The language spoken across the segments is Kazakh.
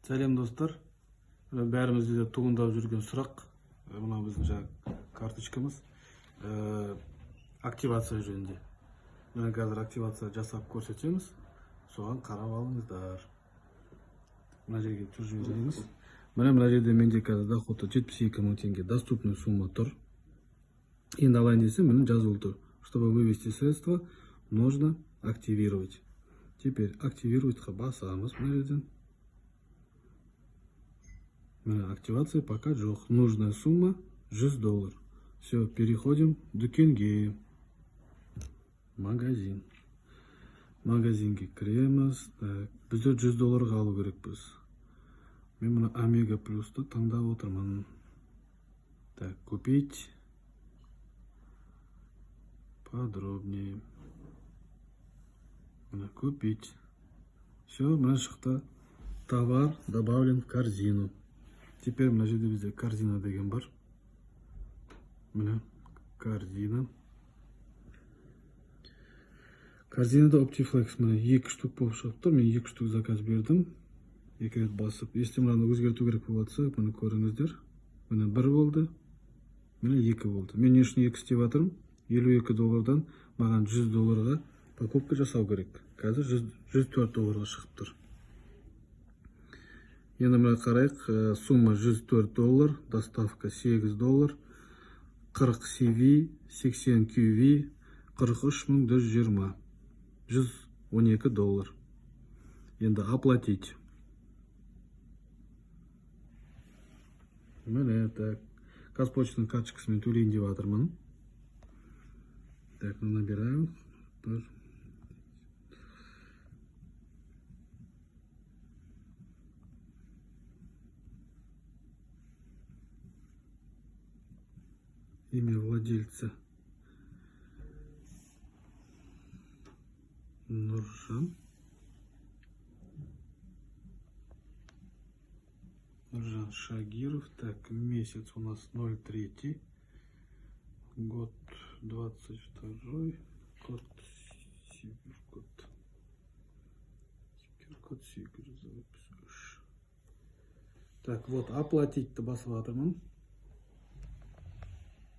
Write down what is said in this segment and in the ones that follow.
Сәлем достар. Бәрімізде туындап жүрген сұрақ. Мына біздің жаңағы карточкамыз активация жөнінде. Мына қазір активация жасап көрсетеміз. Соған қарап алыңыздар. Мына жерге түсіріп жібереміз. Мына жерде менде қазір доходы 72 000 теңге доступный сумма тұр. Енді алайын десем, міне жазылып тұр. Чтобы вывести средства, нужно активировать. Теперь активировать-қа басамыз мына жерден. Активация пока жоқ. Нужная сумма $100. Все, переходим в дүкенге. Магазин. Магазинге кіреміз. Бізде $100 алу керекпіз. Мен мына Омега плюсты таңдап отырмын. Так, купить. Подробнее. Купить. Все, мына шықты. Товар добавлен в корзину. Теперь мына жерде бізде корзина деген бар. Мына корзина. Корзинада OptiFlex мына 2 штук болып шығып тұр. Мен 2 штук заказ бердім. 2 рет басып. Если мынаны өзгерту керек болып жатса, мына көріңіздер. Мына 1 болды. Мына 2 болды. Мен не үшін 2 істеп жатырмын? $52 маған $100 покупка жасау керек. Қазір $104 шығып тұр. Енді мына қарайық, сумма $104, доставка $8, 40 CV, 80 QV, 43 120, $112. Енді оплатить. Міне, так, Казпочтаның карточкасымен төлейін деп жатырмын. Так, набираю. Имя владельца Нуржан. Нуржан Шагиров. Так, месяц у нас 03, год 22, код Сибиркот. Сибиркот записываешь. Так, вот оплатить-то басып жатырмын.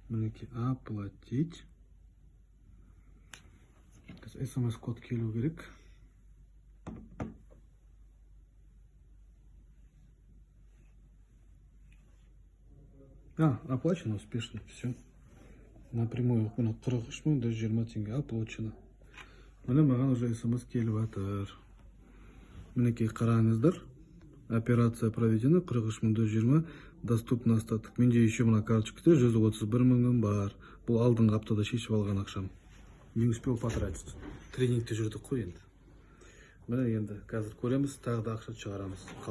Мінеки оплатить. SMS-код келу керек. Оплачено успешно. Все. Напрямую 43 120 теңге оплачено. Міне маған уже SMS келіп жатыр. Мінеки қараңыздар. Операция проведена, 43 120, доступный остаток. Менде еще мына карточкада 131 000 бар. Бұл алдыңғы аптада шешіп алған ақшам. Не успел потратить. Тренингте жүрдік қой енді. Міне енді қазір көреміз, тағы да ақша шығарамыз.